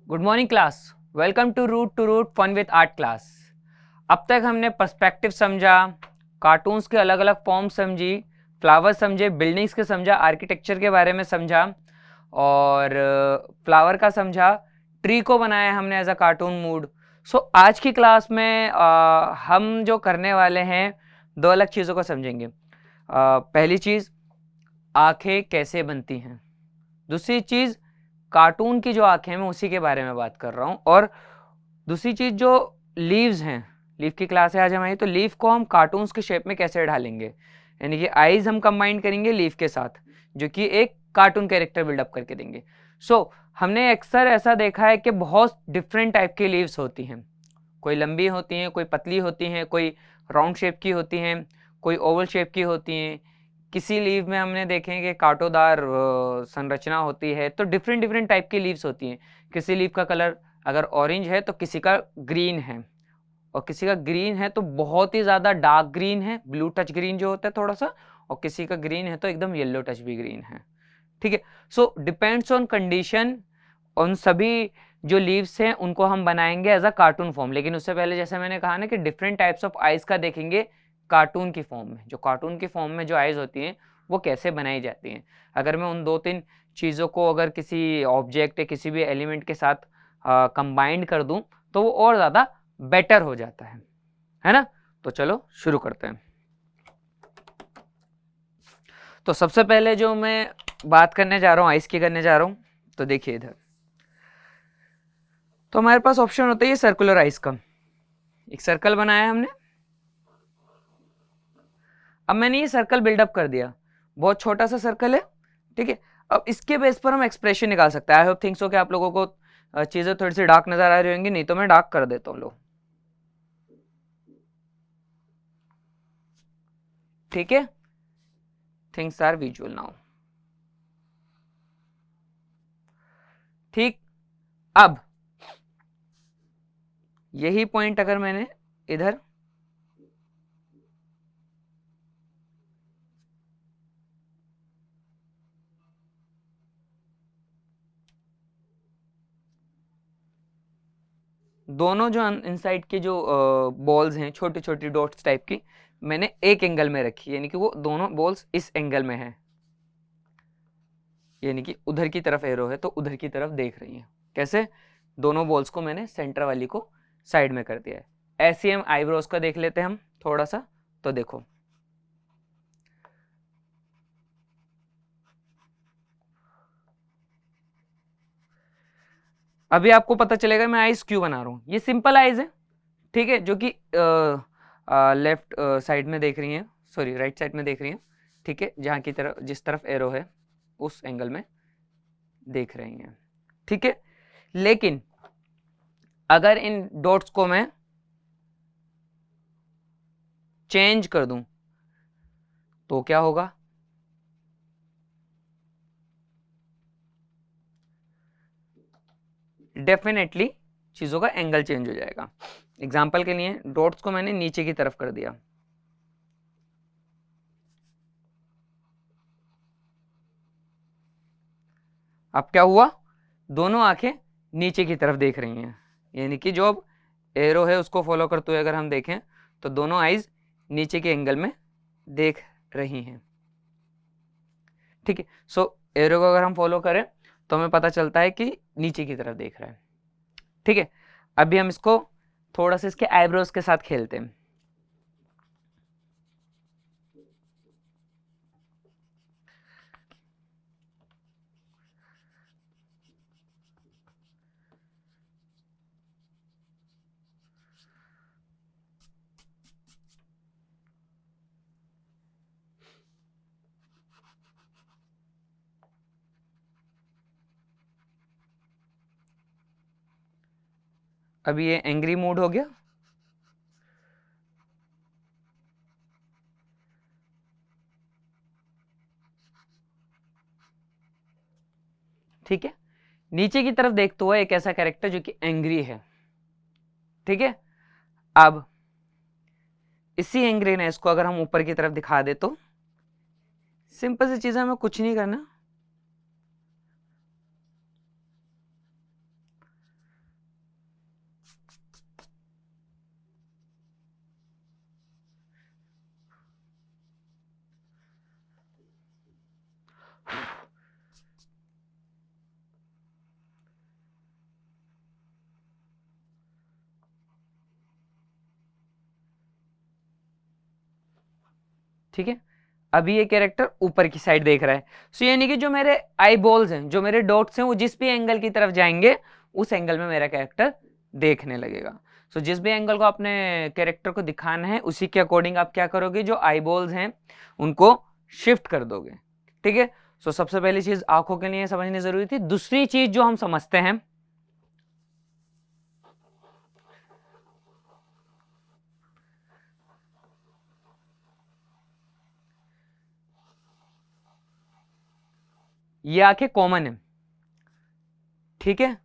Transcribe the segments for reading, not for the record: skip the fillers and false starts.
Good morning class. Welcome to Root Fun with Art class. अब तक हमने perspective समझा, कार्टून्स के अलग अलग फॉर्म समझी, फ्लावर समझे, बिल्डिंग्स के समझा, आर्किटेक्चर के बारे में समझा और फ्लावर का समझा, ट्री को बनाया हमने एज अ कार्टून मूड। सो आज की क्लास में हम जो करने वाले हैं दो अलग चीज़ों को समझेंगे। पहली चीज़, आंखें कैसे बनती हैं। दूसरी चीज़, कार्टून की जो आंखें हैं मैं उसी के बारे में बात कर रहा हूँ। और दूसरी चीज जो लीव्स हैं, लीफ की क्लास है आज हमारी, तो लीफ को हम कार्टून्स के शेप में कैसे ढालेंगे, यानी कि आईज हम कंबाइन करेंगे लीफ के साथ, जो कि एक कार्टून कैरेक्टर बिल्डअप करके देंगे। हमने अक्सर ऐसा देखा है कि बहुत डिफरेंट टाइप की लीव्स होती हैं। कोई लंबी होती हैं, कोई पतली होती हैं, कोई राउंड शेप की होती हैं, कोई ओवल शेप की होती हैं। किसी लीव में हमने देखे कि कांटोदार संरचना होती है। तो डिफरेंट डिफरेंट टाइप की लीव्स होती हैं। किसी लीव का कलर अगर ऑरेंज है तो किसी का ग्रीन है, और किसी का ग्रीन है तो बहुत ही ज़्यादा डार्क ग्रीन है, ब्लू टच ग्रीन जो होता है थोड़ा सा, और किसी का ग्रीन है तो एकदम येलो टच भी ग्रीन है। ठीक है, सो डिपेंड्स ऑन कंडीशन। उन सभी जो लीव्स हैं उनको हम बनाएंगे एज अ कार्टून फॉर्म। लेकिन उससे पहले जैसे मैंने कहा ना कि डिफरेंट टाइप्स ऑफ आइज का देखेंगे कार्टून की फॉर्म में। जो कार्टून की फॉर्म में जो आइज होती हैं वो कैसे बनाई जाती हैं। अगर मैं उन दो तीन चीज़ों को अगर किसी ऑब्जेक्ट या किसी भी एलिमेंट के साथ कंबाइंड कर दूं तो वो और ज़्यादा बेटर हो जाता है ना। तो चलो शुरू करते हैं। तो सबसे पहले जो मैं बात करने जा रहा हूँ आइस की करने जा रहा हूँ, तो देखिए इधर तो हमारे पास ऑप्शन होता है ये सर्कुलर आइस का। एक सर्कल बनाया हमने, अब मैंने ये सर्कल बिल्डअप कर दिया, बहुत छोटा सा सर्कल है। ठीक है, अब इसके बेस पर हम एक्सप्रेशन निकाल सकते हैं। आई होप थिंक सो कि आप लोगों को चीजें थोड़ी सी डार्क नजर आ रही होंगी, नहीं तो मैं डार्क कर देता हूँ लो। ठीक है, थिंग्स आर विजुअल नाउ। ठीक, अब यही पॉइंट अगर मैंने इधर दोनों जो इनसाइड के जो बॉल्स हैं, छोटी छोटी डॉट्स टाइप की, मैंने एक एंगल में रखी, यानी कि वो दोनों बॉल्स इस एंगल में है, यानी कि उधर की तरफ एरो है तो उधर की तरफ देख रही है। कैसे? दोनों बॉल्स को मैंने सेंटर वाली को साइड में कर दिया है। ऐसे हम आईब्रोज का देख लेते हैं हम थोड़ा सा। तो देखो अभी आपको पता चलेगा मैं आइज क्यों बना रहा हूँ। ये सिंपल आइज है, ठीक है, जो कि लेफ्ट साइड में देख रही हैं, सॉरी राइट साइड में देख रही हैं। ठीक है, जहाँ की तरफ जिस तरफ एरो है उस एंगल में देख रही हैं। ठीक है, लेकिन अगर इन डॉट्स को मैं चेंज कर दूं तो क्या होगा? डेफिनेटली चीजों का एंगल चेंज हो जाएगा। एग्जाम्पल के लिए डॉट्स को मैंने नीचे की तरफ कर दिया, अब क्या हुआ? दोनों आंखें नीचे की तरफ देख रही हैं, यानी कि जो अब एरो है उसको फॉलो करते हुए अगर हम देखें तो दोनों आईज नीचे के एंगल में देख रही हैं। ठीक है, सो एरो को अगर हम फॉलो करें तो हमें पता चलता है कि नीचे की तरफ देख रहा है। ठीक है, अभी हम इसको थोड़ा सा इसके आईब्रोज के साथ खेलते हैं। अभी ये एंग्री मूड हो गया। ठीक है, नीचे की तरफ देखते हुए एक ऐसा कैरेक्टर जो कि एंग्री है। ठीक है, अब इसी एंग्रीनेस को अगर हम ऊपर की तरफ दिखा दे तो सिंपल सी चीज है, हमें कुछ नहीं करना, ठीक है, अभी ये कैरेक्टर ऊपर की साइड देख रहा है, सो यानी कि जो मेरे आई बॉल्स हैं, जो मेरे डॉट्स हैं, वो जिस भी एंगल की तरफ जाएंगे उस एंगल में मेरा कैरेक्टर देखने लगेगा। सो जिस भी एंगल को आपने कैरेक्टर को दिखाना है उसी के अकॉर्डिंग आप क्या करोगे, जो आई बॉल्स हैं उनको शिफ्ट कर दोगे। ठीक है, सो सबसे पहली चीज आंखों के लिए समझनी जरूरी थी। दूसरी चीज जो हम समझते हैं, ये आंखें कॉमन है। ठीक है,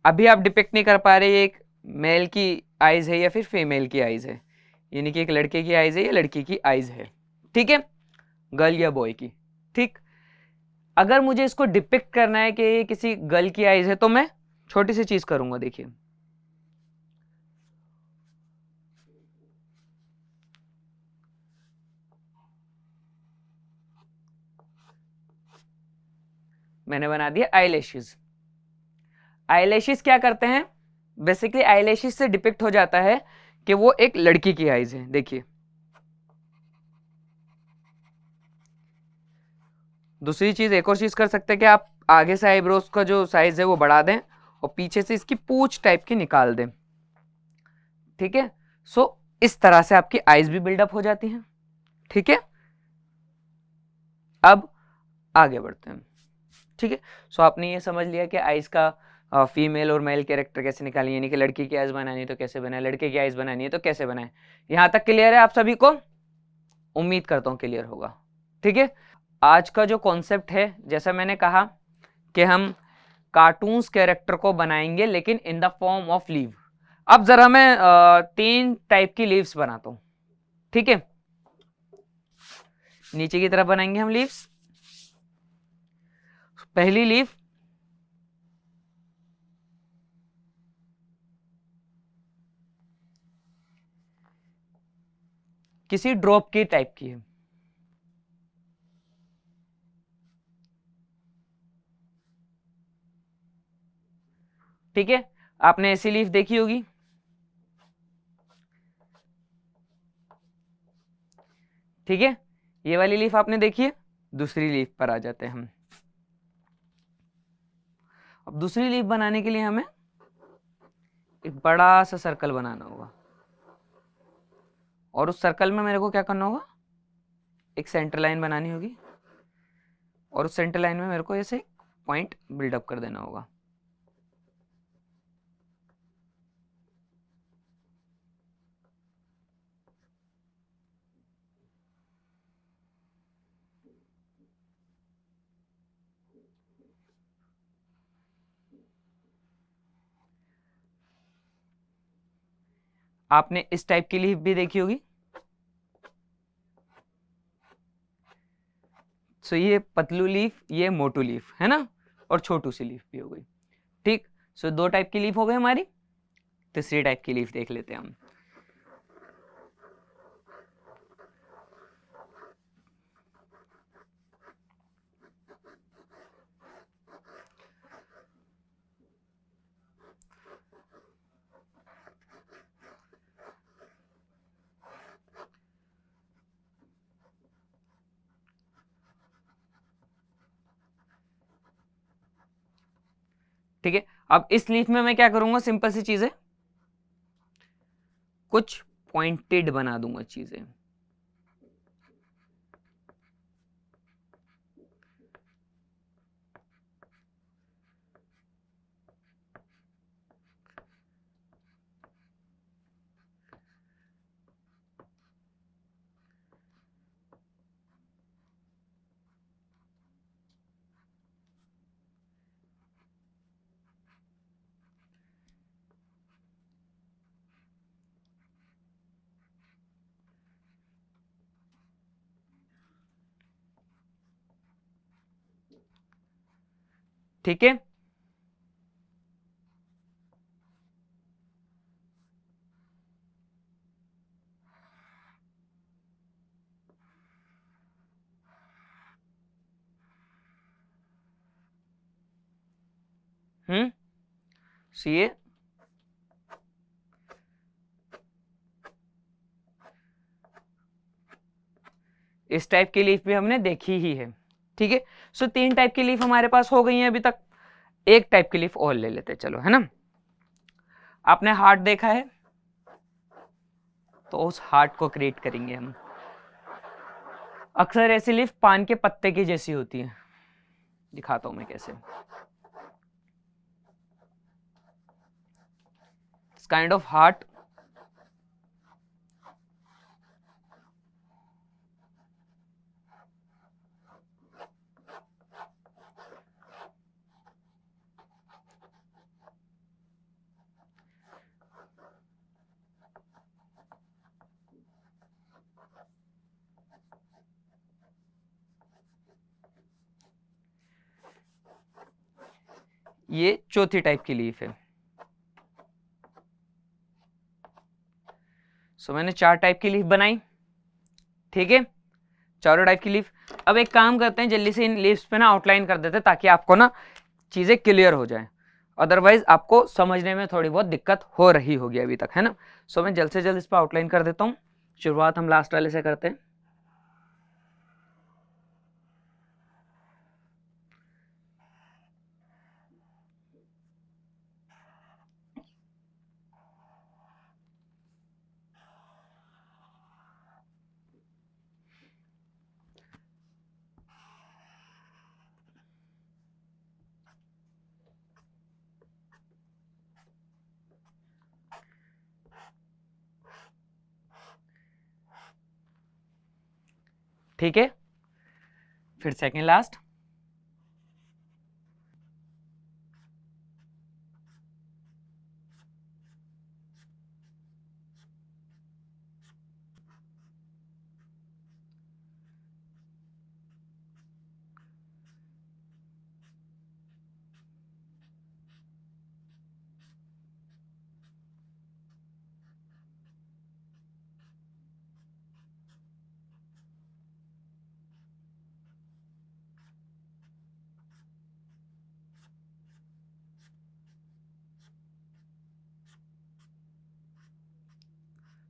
अभी आप डिपिक्ट नहीं कर पा रहे एक मेल की आईज है या फिर फीमेल की आईज है, यानी कि एक लड़के की आईज है या लड़की की आईज है। ठीक है, गर्ल या बॉय की। ठीक, अगर मुझे इसको डिपिक्ट करना है कि ये किसी गर्ल की आईज है तो मैं छोटी सी चीज करूंगा। देखिए, मैंने बना दिया आईलैशेस। आईलैशेस क्या करते हैं, बेसिकली आईलैशेस से डिपिक्ट हो जाता है कि वो एक लड़की की आईज है। देखिए, दूसरी चीज, एक और चीज कर सकते हैं कि आप आगे से आईब्रोज का जो साइज है वो बढ़ा दें और पीछे से इसकी पूंछ टाइप की निकाल दें। ठीक है, सो इस तरह से आपकी आईज भी बिल्डअप हो जाती हैं। ठीक है, अब आगे बढ़ते हैं। ठीक है, सो आपने ये समझ लिया कि आईज का फीमेल और मेल कैरेक्टर कैसे निकालें, यानी कि लड़की की आईज बनानी है तो कैसे बनाए, लड़के की आईज बनानी है तो कैसे बनाए। यहां तक क्लियर है आप सभी को? उम्मीद करता हूं क्लियर होगा। ठीक है, आज का जो कॉन्सेप्ट है, जैसा मैंने कहा कि हम कार्टून्स कैरेक्टर को बनाएंगे लेकिन in the form of leave. अब जरा मैं 3 टाइप की लीव्स बनाता हूं। ठीक है, नीचे की तरफ बनाएंगे हम लीव्स। पहली लीव किसी ड्रॉप की टाइप की है। ठीक है, आपने ऐसी लीफ देखी होगी। ठीक है, ये वाली लीफ आपने देखी है। दूसरी लीफ पर आ जाते हैं हम। अब दूसरी लीफ बनाने के लिए हमें एक बड़ा सा सर्कल बनाना होगा और उस सर्कल में मेरे को क्या करना होगा, एक सेंटर लाइन बनानी होगी और उस सेंटर लाइन में मेरे को ऐसे पॉइंट बिल्डअप कर देना होगा। आपने इस टाइप की लीफ भी देखी होगी। सो ये पतलू लीफ, ये मोटू लीफ है ना, और छोटू सी लीफ भी हो गई। ठीक, सो 2 टाइप की लीफ हो गई हमारी। तीसरी टाइप की लीफ देख लेते हैं हम। ठीक है, अब इस लीफ में मैं क्या करूंगा, सिंपल सी चीज है, कुछ पॉइंटेड बना दूंगा चीजें। ठीक है, सो ये इस टाइप की लीफ भी हमने देखी ही है। ठीक है, सो 3 टाइप की लीफ हमारे पास हो गई है अभी तक। एक टाइप की लीफ और ले लेते हैं, चलो, है ना। आपने हार्ट देखा है, तो उस हार्ट को क्रिएट करेंगे हम। अक्सर ऐसी लीफ पान के पत्ते की जैसी होती है, दिखाता हूं मैं कैसे। It's kind of heart. ये चौथी टाइप की लीफ है। सो मैंने 4 टाइप की लीफ बनाई। ठीक है, चारों टाइप की लीफ। अब एक काम करते हैं, जल्दी से इन लीव्स पे ना आउटलाइन कर देते हैं, ताकि आपको ना चीजें क्लियर हो जाए। अदरवाइज आपको समझने में थोड़ी बहुत दिक्कत हो रही होगी अभी तक, है ना। सो मैं जल्द से जल्द इस पर आउटलाइन कर देता हूँ। शुरुआत हम लास्ट वाले से करते हैं। ठीक है, फिर सेकेंड लास्ट।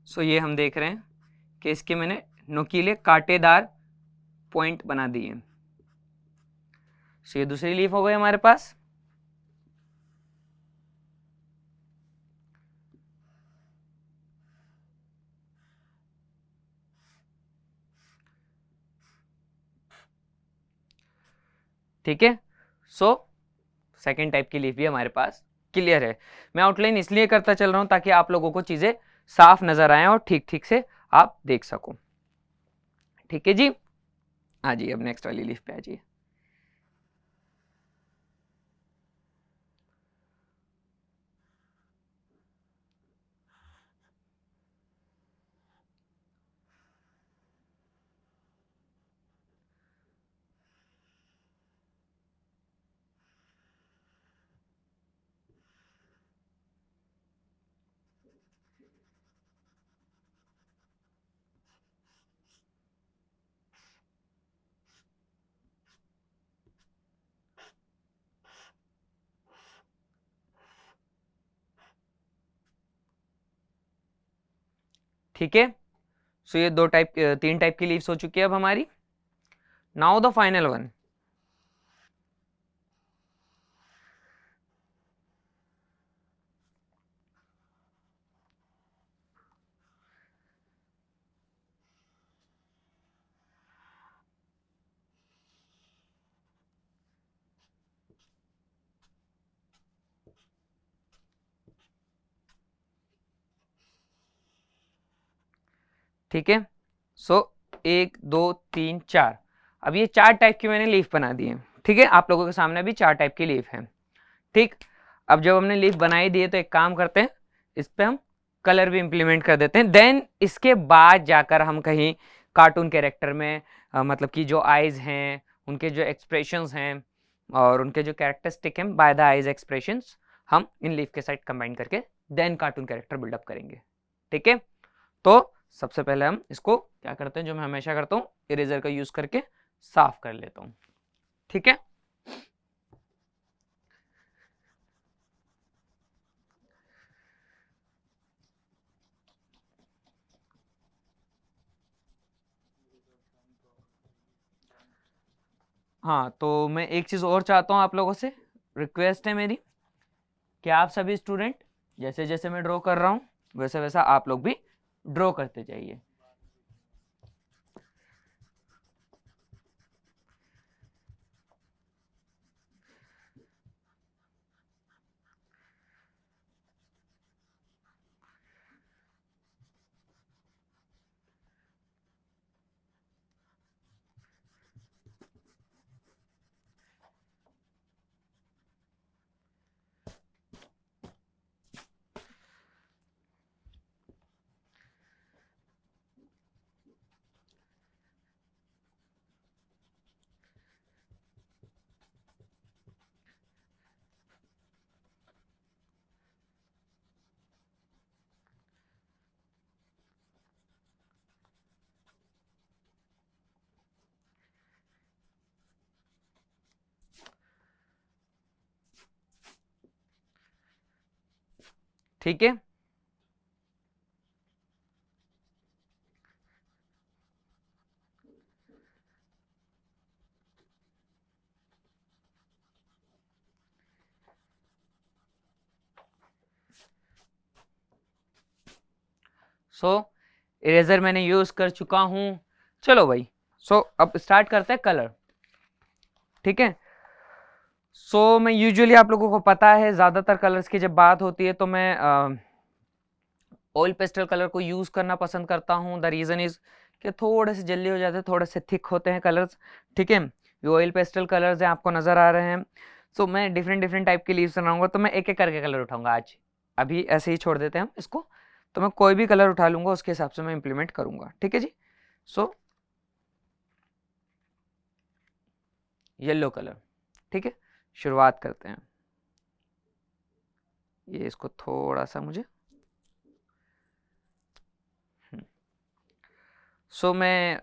सो ये हम देख रहे हैं कि इसके मैंने नुकीले कांटेदार पॉइंट बना दिए। सो ये दूसरी लीफ हो गई हमारे पास। ठीक है, सो सेकेंड टाइप की लीफ भी हमारे पास क्लियर है। मैं आउटलाइन इसलिए करता चल रहा हूं ताकि आप लोगों को चीजें साफ नजर आए और ठीक ठीक से आप देख सको। ठीक है जी, आ जाइए अब नेक्स्ट वाली लीफ पे आ जाइए। ठीक है, सो ये 3 टाइप की लीव्स हो चुकी है अब हमारी। Now the final one. ठीक है, सो 1 2 3 4, अब ये 4 टाइप की मैंने लीफ बना दी है। ठीक है, आप लोगों के सामने भी 4 टाइप की लीफ है। ठीक, अब जब हमने लीफ बनाई दी है तो एक काम करते हैं, इस पे हम कलर भी इंप्लीमेंट कर देते हैं। देन इसके बाद जाकर हम कहीं कार्टून कैरेक्टर में मतलब कि जो आईज हैं, उनके जो एक्सप्रेशंस हैं और उनके जो कैरेक्टरिस्टिक हैं बाय द आईज एक्सप्रेशंस, हम इन लीफ के साथ कंबाइन करके देन कार्टून कैरेक्टर बिल्डअप करेंगे। ठीक है, तो सबसे पहले हम इसको क्या करते हैं, जो मैं हमेशा करता हूँ, इरेजर का यूज करके साफ कर लेता हूँ। ठीक है, हाँ, तो मैं एक चीज़ और चाहता हूँ आप लोगों से, रिक्वेस्ट है मेरी कि आप सभी स्टूडेंट जैसे जैसे मैं ड्रॉ कर रहा हूँ वैसे वैसा आप लोग भी ड्रॉ करते जाइए। ठीक है, सो इरेजर मैंने यूज कर चुका हूं। चलो भाई, अब स्टार्ट करते हैं कलर। ठीक है, मैं यूजुअली आप लोगों को पता है ज्यादातर कलर्स की जब बात होती है तो मैं ऑयल पेस्टल कलर को यूज करना पसंद करता हूं। द रीजन इज कि थोड़े से जल्दी हो जाते हैं, थोड़े से थिक होते हैं कलर्स। ठीक है, ये ऑयल पेस्टल कलर्स हैं, आपको नजर आ रहे हैं। मैं डिफरेंट डिफरेंट टाइप के लीव्स बनाऊंगा, तो मैं एक एक करके कलर उठाऊंगा आज। अभी ऐसे ही छोड़ देते हैं हम इसको, तो मैं कोई भी कलर उठा लूंगा, उसके हिसाब से मैं इंप्लीमेंट करूंगा। ठीक है जी। Yellow colour. ठीक है, शुरुआत करते हैं। ये इसको थोड़ा सा मुझे मैं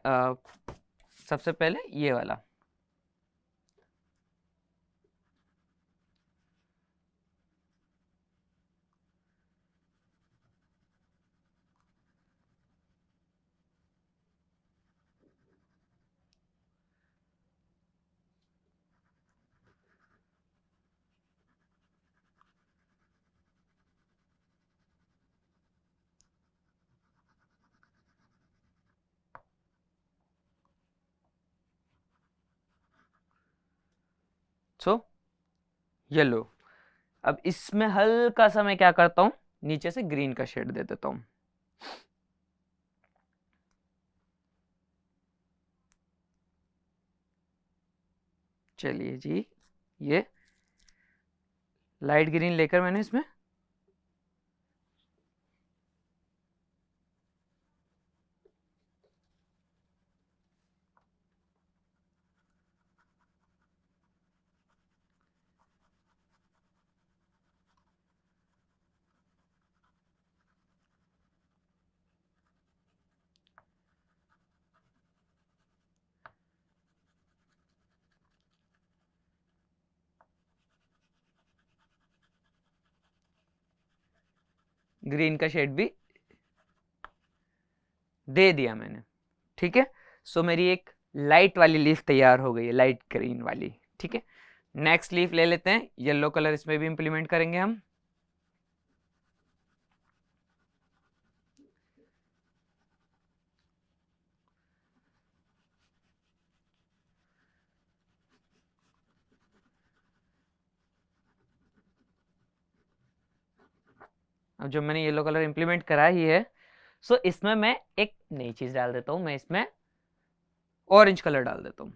सबसे पहले ये वाला येलो। अब इसमें हल्का सा मैं क्या करता हूं, नीचे से ग्रीन का शेड दे देता हूं। चलिए जी, ये लाइट ग्रीन लेकर मैंने इसमें ग्रीन का शेड भी दे दिया मैंने। ठीक है, मेरी एक लाइट वाली लीफ तैयार हो गई है, लाइट ग्रीन वाली। ठीक है, नेक्स्ट लीफ ले लेते हैं, येलो कलर इसमें भी इंप्लीमेंट करेंगे हम। अब जब मैंने येलो कलर इंप्लीमेंट करा ही है, इसमें मैं एक नई चीज डाल देता हूं, मैं इसमें ऑरेंज कलर डाल देता हूं।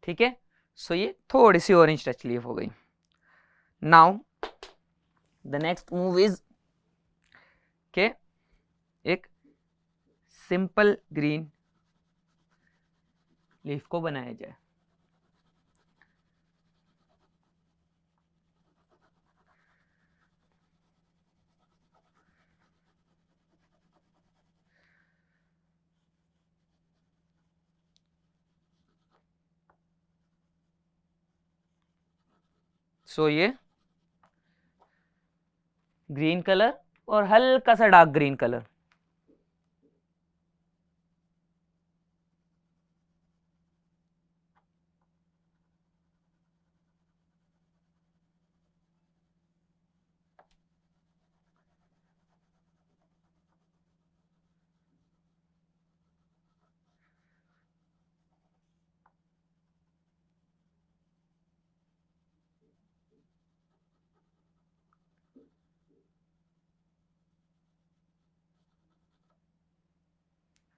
ठीक है, ये थोड़ी सी ऑरेंज टच लीफ हो गई। Now the next move is के एक सिंपल ग्रीन लीफ को बनाया जाए। सो ये ग्रीन कलर और हल्का सा डार्क ग्रीन कलर,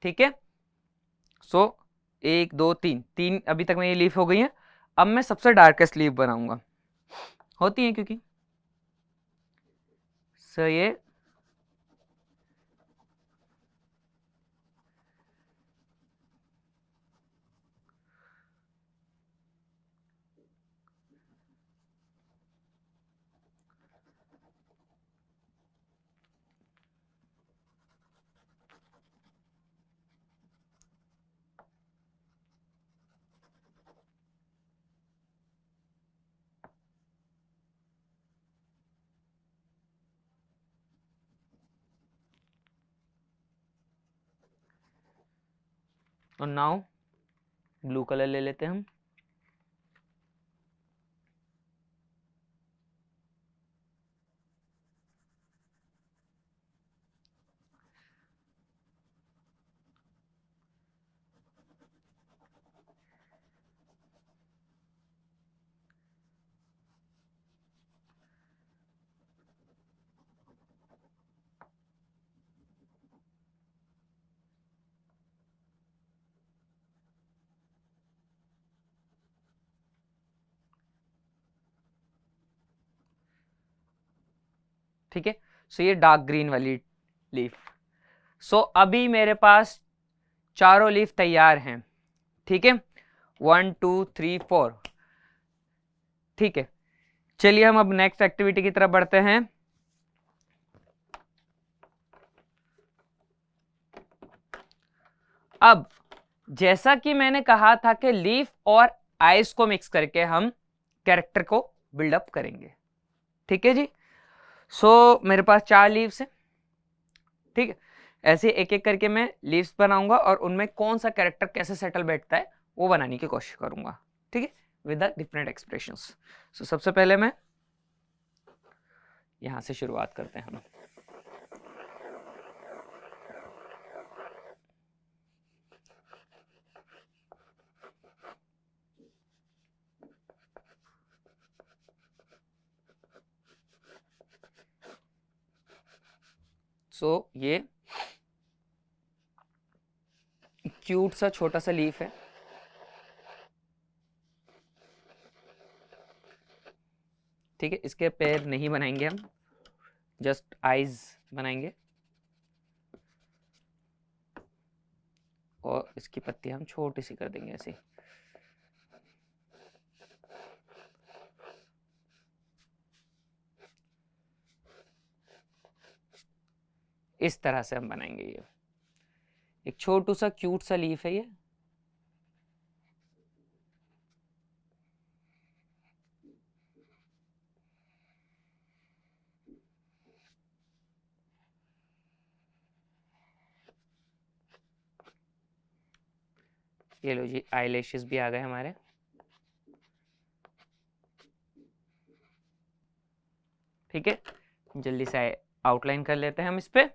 ठीक है। सो 1 2 3 अभी तक मेरी लीफ हो गई है। अब मैं सबसे डार्केस्ट लीफ बनाऊंगा, होती है क्योंकि सो ये और नाउ ब्लू कलर ले लेते हैं हम। ठीक है। सो ये डार्क ग्रीन वाली लीफ। सो अभी मेरे पास चारों लीफ तैयार हैं। ठीक है, 1 2 3 4। ठीक है, चलिए हम अब नेक्स्ट एक्टिविटी की तरफ बढ़ते हैं। अब जैसा कि मैंने कहा था कि लीफ और आइस को मिक्स करके हम कैरेक्टर को बिल्डअप करेंगे। ठीक है जी। सो मेरे पास 4 लीव्स हैं। ठीक है, ऐसे एक एक करके मैं लीव्स बनाऊंगा और उनमें कौन सा कैरेक्टर कैसे सेटल बैठता है वो बनाने की कोशिश करूंगा। ठीक है, विद द डिफरेंट एक्सप्रेशंस। सो सबसे पहले मैं यहां से शुरुआत करते हैं हम। सो ये क्यूट सा छोटा सा लीफ है। ठीक है, इसके पैर नहीं बनाएंगे हम, जस्ट आईज बनाएंगे और इसकी पत्ती हम छोटी सी कर देंगे ऐसे। इस तरह से हम बनाएंगे। ये एक छोटू सा क्यूट सा लीफ है ये लो जी, आईलैशेस भी आ गए हमारे। ठीक है, जल्दी से आउटलाइन कर लेते हैं हम इस पे।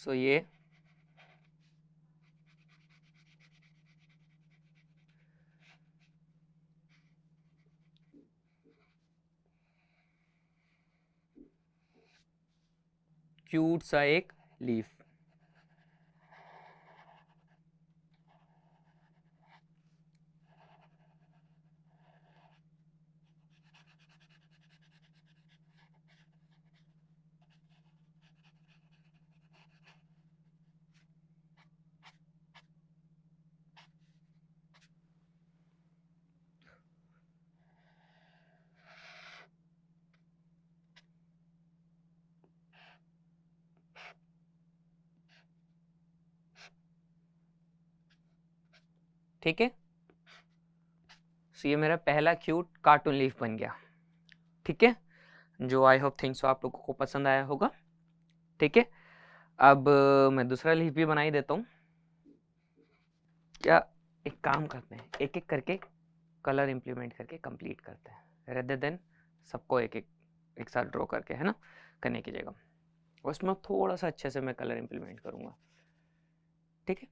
सो ये क्यूट सा एक लीफ। ठीक है, सो ये मेरा पहला क्यूट कार्टून लीफ बन गया। ठीक है, जो आई होप थिंक सो आप लोगों को पसंद आया होगा। ठीक है, अब मैं दूसरा लीफ भी बना ही देता हूँ। क्या एक काम करते हैं, एक एक करके कलर इम्प्लीमेंट करके कंप्लीट करते हैं, रेदर देन सबको एक साथ ड्रॉ करके, है ना, करने की जगह। उसमें थोड़ा सा अच्छे से मैं कलर इम्प्लीमेंट करूँगा। ठीक है,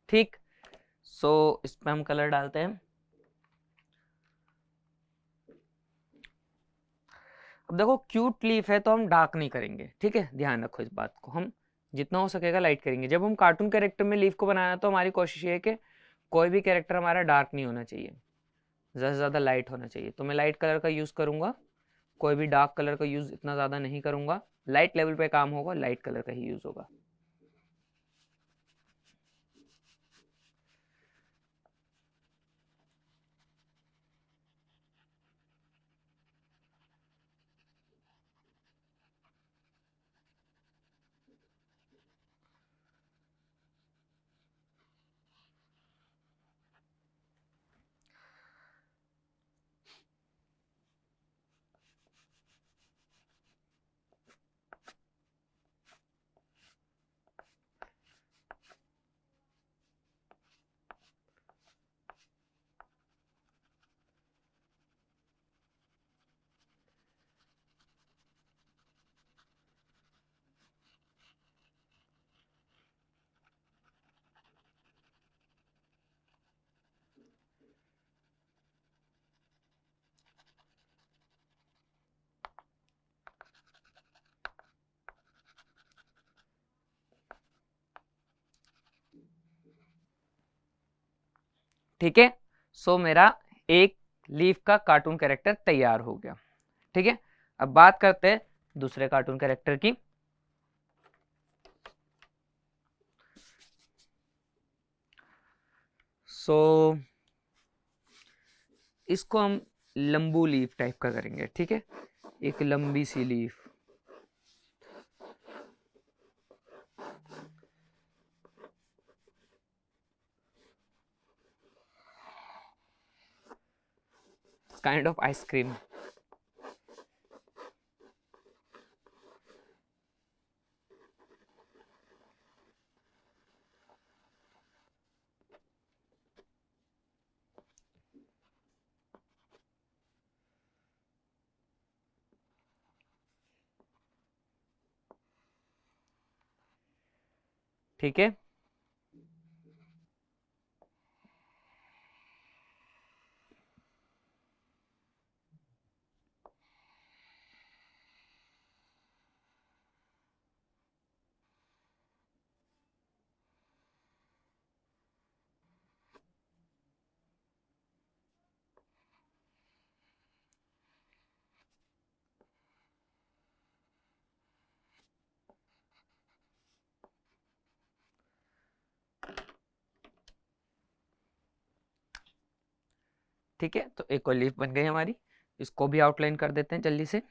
ठीक। सो इसमें हम कलर डालते हैं। अब देखो क्यूट लीफ है तो हम डार्क नहीं करेंगे, ठीक है, ध्यान रखो इस बात को, हम जितना हो सकेगा लाइट करेंगे। जब हम कार्टून कैरेक्टर में लीफ को बनाना तो हमारी कोशिश ये है कि कोई भी कैरेक्टर हमारा डार्क नहीं होना चाहिए, ज़्यादा से ज़्यादा लाइट होना चाहिए। तो मैं लाइट कलर का यूज़ करूँगा, कोई भी डार्क कलर का यूज़ इतना ज़्यादा नहीं करूँगा। लाइट लेवल पे काम होगा, लाइट कलर का ही यूज़ होगा। ठीक है, सो मेरा एक लीफ का कार्टून कैरेक्टर तैयार हो गया। ठीक है, अब बात करते हैं दूसरे कार्टून कैरेक्टर की। सो इसको हम लंबू लीफ टाइप का करेंगे। ठीक है, एक लंबी सी लीफ। Kind of ice cream. ठीक है, ठीक है, तो एक और लीफ बन गई हमारी, इसको भी आउटलाइन कर देते हैं जल्दी से।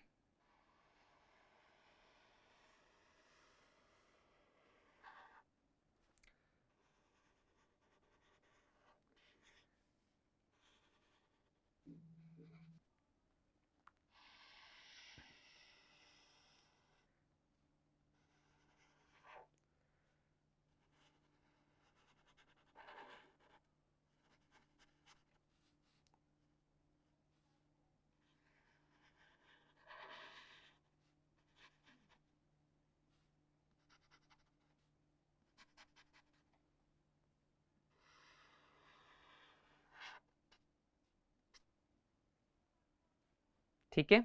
ठीक है,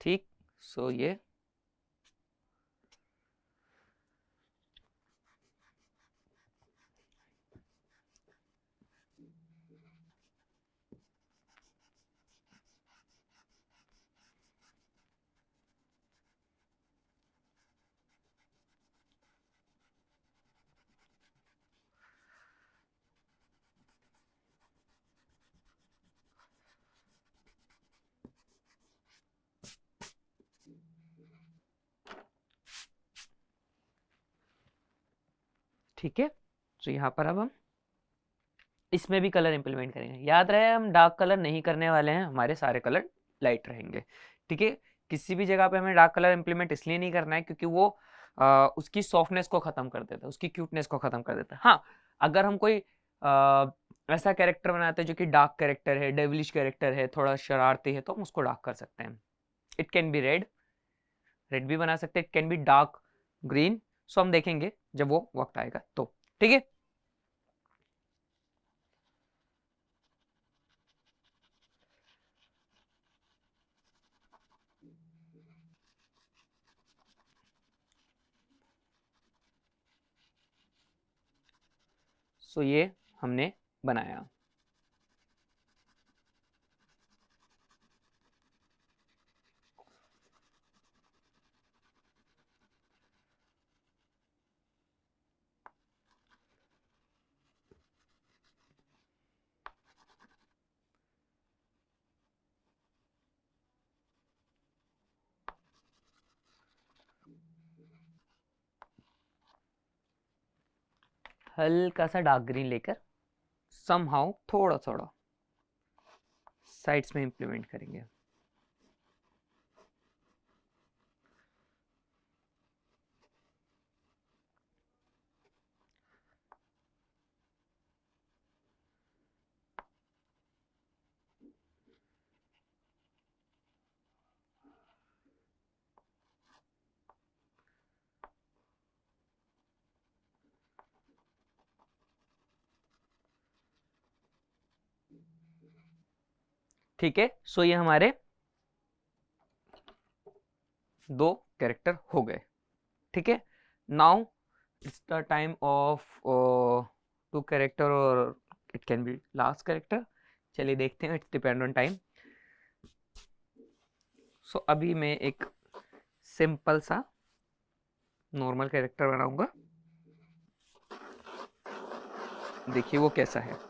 ठीक। सो ये ठीक है। तो यहाँ पर अब हम इसमें भी कलर इंप्लीमेंट करेंगे। याद रहे हम डार्क कलर नहीं करने वाले हैं, हमारे सारे कलर लाइट रहेंगे। ठीक है, किसी भी जगह पे हमें डार्क कलर इंप्लीमेंट इसलिए नहीं करना है क्योंकि वो उसकी सॉफ्टनेस को खत्म कर देता है, उसकी क्यूटनेस को खत्म कर देता है। हाँ, अगर हम कोई ऐसा कैरेक्टर बनाते हैं जो कि डार्क कैरेक्टर है, डेविलिश कैरेक्टर है, थोड़ा शरारती है, तो हम उसको डार्क कर सकते हैं। It can be red, red भी बना सकते हैं, it can be dark green. So हम देखेंगे जब वो वक्त आएगा तो। ठीक है, सो ये हमने बनाया। हल्का सा डार्क ग्रीन लेकर समहाउ थोड़ा थोड़ा साइड्स में इंप्लीमेंट करेंगे। ठीक है, सो ये हमारे दो कैरेक्टर हो गए। ठीक है, now it's the time of two character और it can be last character. चलिए देखते हैं, it's depend on time. So अभी मैं एक सिंपल सा नॉर्मल कैरेक्टर बनाऊंगा, देखिए वो कैसा है।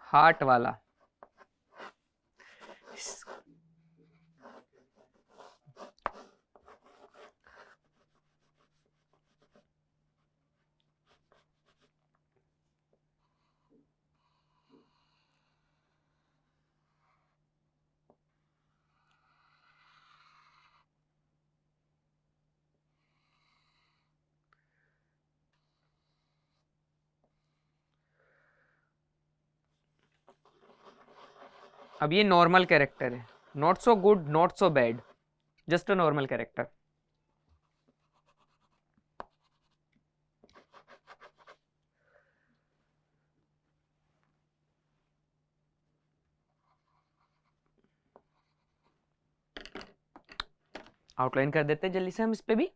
हार्ट वाला। अब ये नॉर्मल कैरेक्टर है, not so good not so bad, just a normal character. Outline कर देते हैं जल्दी से हम इस पे भी।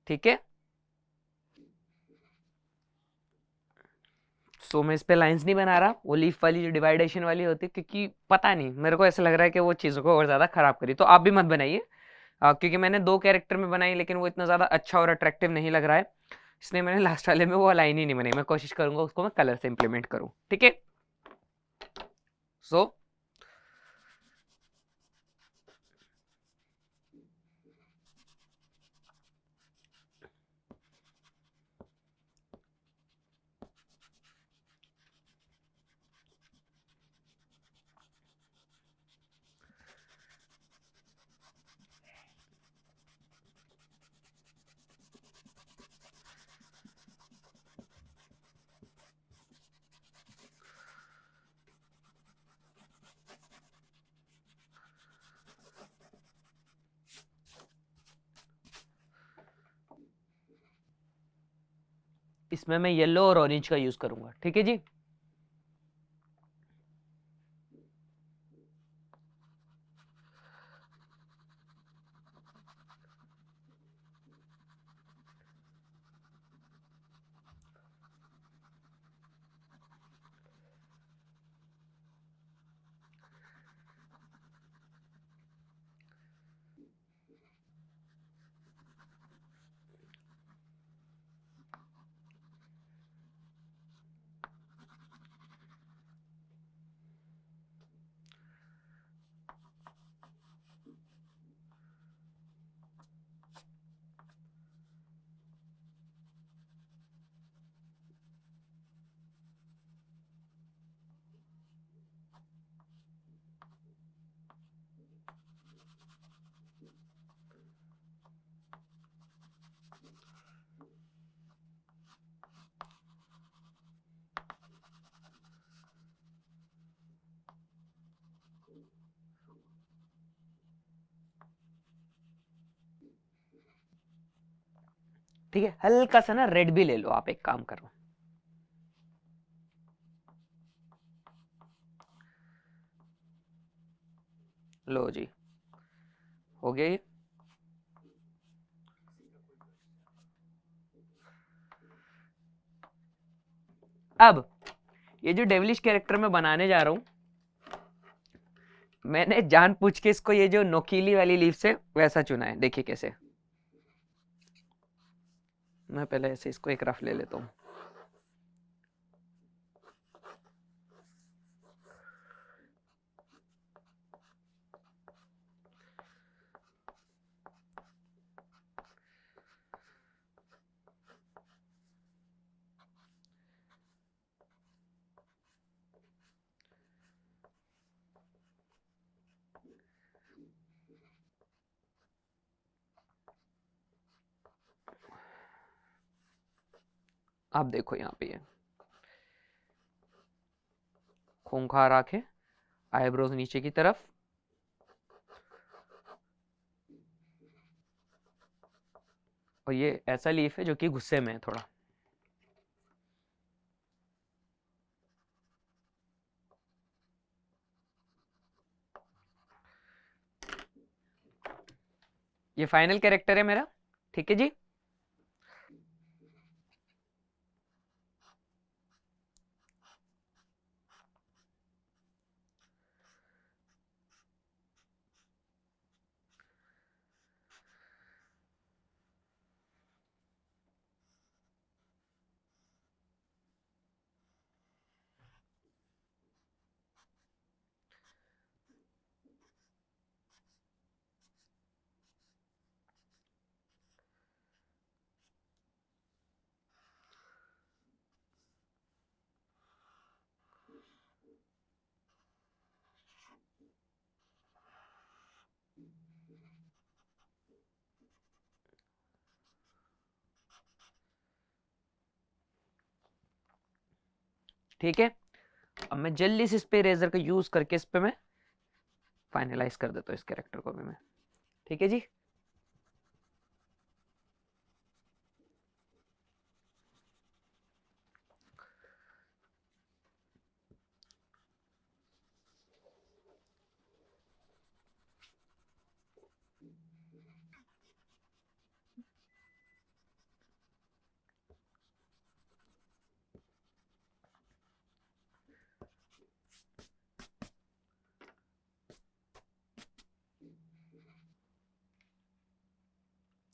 ठीक है, सो मैं इस पे लाइंस नहीं बना रहा, वो लीफ वाली जो डिवाइडेशन वाली होती है, क्योंकि पता नहीं मेरे को ऐसा लग रहा है कि वो चीज़ों को और ज़्यादा खराब करी। तो आप भी मत बनाइए, क्योंकि मैंने 2 कैरेक्टर में बनाई लेकिन वो इतना ज़्यादा अच्छा और अट्रैक्टिव नहीं लग रहा है, इसलिए मैंने लास्ट वाले में वो लाइन ही नहीं बनाई। मैं कोशिश करूंगा उसको मैं कलर से इंप्लीमेंट करूँ, ठीक है। सो इसमें मैं येलो और ऑरेंज का यूज करूंगा, ठीक है जी। ठीक है, हल्का सा ना रेड भी ले लो आप, एक काम करो। लो जी, हो गया ये। अब ये जो डेविलिश कैरेक्टर मैं बनाने जा रहा हूं, मैंने जानबूझ के इसको ये जो नोकीली वाली लीफ से वैसा चुना है, देखिए कैसे। मैं पहले ऐसे इसको एक रफ ले लेता हूँ। आप देखो यहाँ पे ये खूंखार आंखें, आईब्रोज नीचे की तरफ, और ये ऐसा लीफ है जो कि गुस्से में है थोड़ा। ये फाइनल कैरेक्टर है मेरा, ठीक है जी। ठीक है, अब मैं जल्दी से इस पे इरेजर का यूज करके इस पे मैं फाइनलाइज कर देता हूँ इस कैरेक्टर को भी मैं। ठीक है जी,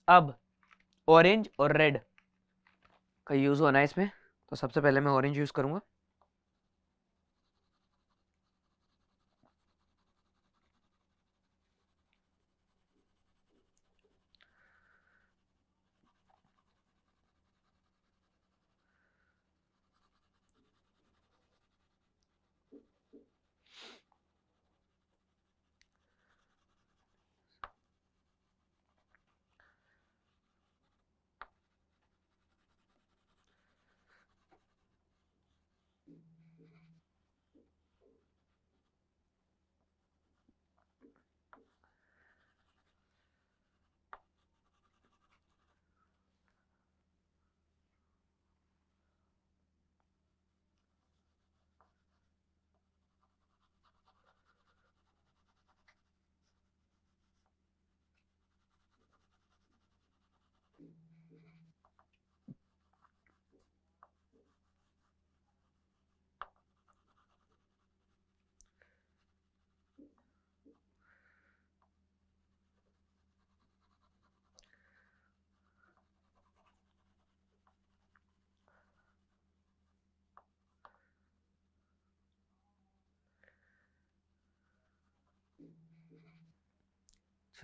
अब ऑरेंज और रेड का यूज होना है इसमें, तो सबसे पहले मैं ऑरेंज यूज करूंगा।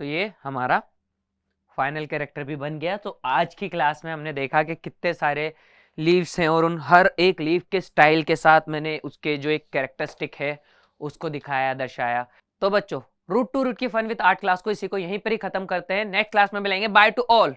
तो ये हमारा फाइनल कैरेक्टर भी बन गया। तो आज की क्लास में हमने देखा कि कितने सारे लीव्स हैं और उन हर एक लीव के स्टाइल के साथ मैंने उसके जो एक कैरेक्टरिस्टिक है उसको दिखाया, दर्शाया। तो बच्चों, रूट टू रूट की फन विद आर्ट क्लास को इसी को यहीं पर ही खत्म करते हैं। नेक्स्ट क्लास में मिलेंगे। By two all.